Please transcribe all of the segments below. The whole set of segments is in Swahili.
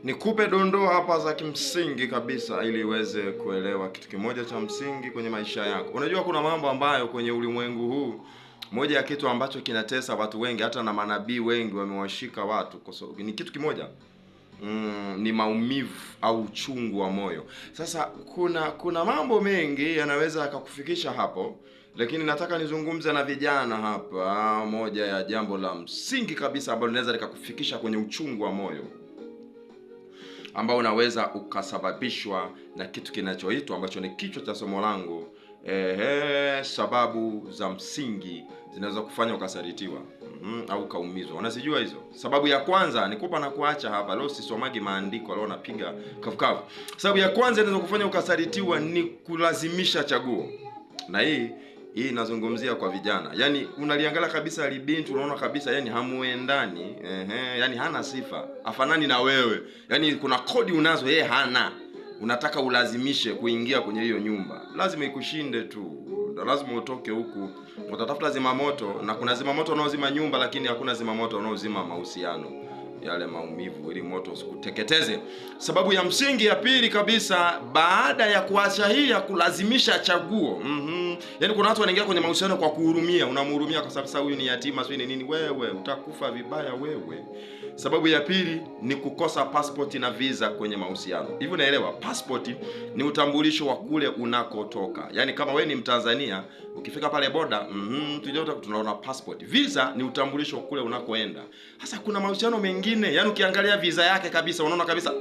Nikupe dondoo hapa za kimsingi kabisa ili uweze kuelewa kitu kimoja cha msingi kwenye maisha yako. Unajua kuna mambo ambayo kwenye ulimwengu huu, moja ya kitu ambacho kinatesa watu wengi, hata na manabii wengi wamewashika watu kwa sababu ni kitu kimoja. Ni maumivu au uchungu wa moyo. Sasa kuna mambo mengi yanaweza yakakufikisha hapo, lakini nataka nizungumze na vijana hapa. Moja ya jambo la msingi kabisa ambalo linaweza likakufikisha kwenye uchungu wa moyo ambao unaweza ukasababishwa na kitu kinachoitwa, ambacho ni kichwa cha somo langu, sababu za msingi zinaweza kufanya ukasalitiwa au ukaumizwa. Unazijua hizo? Sababu ya kwanza nikupa na kuacha hapa. Leo sisomagi maandiko, leo napiga kavukavu. Sababu ya kwanza inaweza kufanya ukasalitiwa ni kulazimisha chaguo. Na hii nazungumzia kwa vijana. Yaani unaliangalia kabisa libinti, unaona kabisa yani hamuendani, yani hana sifa, afanani na wewe. Yani kuna kodi unazo yeye hana. Unataka ulazimishe kuingia kwenye hiyo nyumba. Lazima ikushinde tu. Lazima utoke huku. Utatafuta zimamoto, na kuna zimamoto unaozima nyumba, lakini hakuna zimamoto unaozima mahusiano, yale maumivu, ili moto usikuteketeze. Sababu ya msingi ya pili kabisa, baada ya kuacha hii ya kulazimisha chaguo, yaani kuna watu wanaingia kwenye mahusiano kwa kuhurumia. Unamhurumia kwa sababu huyu ni yatima, sio nini. Wewe utakufa vibaya wewe. Sababu ya pili ni kukosa passport na visa kwenye mahusiano. Hivi unaelewa? Passport ni utambulisho wa kule unakotoka. Yaani kama wewe ni Mtanzania, ukifika pale boda, tunaona passport. Visa ni utambulisho kule unakoenda. Sasa kuna mahusiano mengine, yaani ukiangalia visa yake kabisa unaona kabisa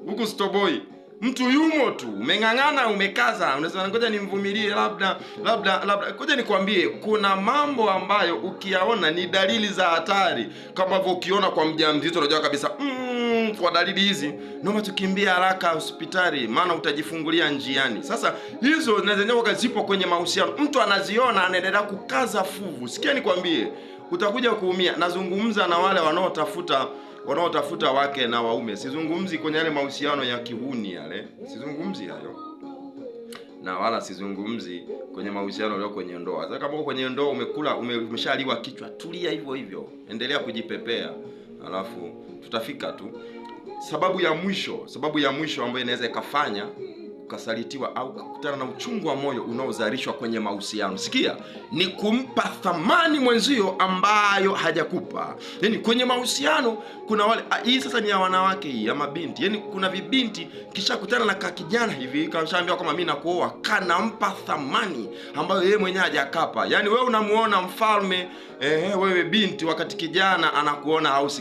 huku stoboi. Mtu yumo tu, umeng'ang'ana, umekaza, unasema ngoja nimvumilie, labda. Ngoja nikwambie, kuna mambo ambayo ukiyaona ni dalili za hatari. Kama hivyo ukiona kwa mjamzito unajua kabisa kwa dalili hizi naomba tukimbia haraka hospitali, maana utajifungulia njiani. Sasa hizo zinaweza zipo kwenye mahusiano. Mtu anaziona anaendelea kukaza fuvu. Sikia nikwambie, utakuja kuumia. Nazungumza na wale wanaotafuta wake na waume. Sizungumzi kwenye yale mahusiano ya kihuni yale. Sizungumzi hayo. Na wala sizungumzi kwenye mahusiano leo kwenye ndoa. Sasa kama uko kwenye ndoa umeshaliwa kichwa, tulia hivyo hivyo. Endelea kujipepea. Alafu tutafika tu. Sababu ya mwisho ambayo inaweza ikafanya ukasalitiwa au kukutana na uchungu wa moyo unaozalishwa kwenye mahusiano. Sikia, ni kumpa thamani mwenzio ambayo hajakupa. Yaani kwenye mahusiano kuna wale, hii sasa ni ya wanawake, hii ya mabinti. Yaani kuna vibinti kisha kutana na kijana hivi, kashaambia kama mimi nakuoa, kanampa thamani ambayo yeye mwenyewe hajakapa. Yaani wewe unamuona mfalme, wewe binti, wakati kijana anakuona house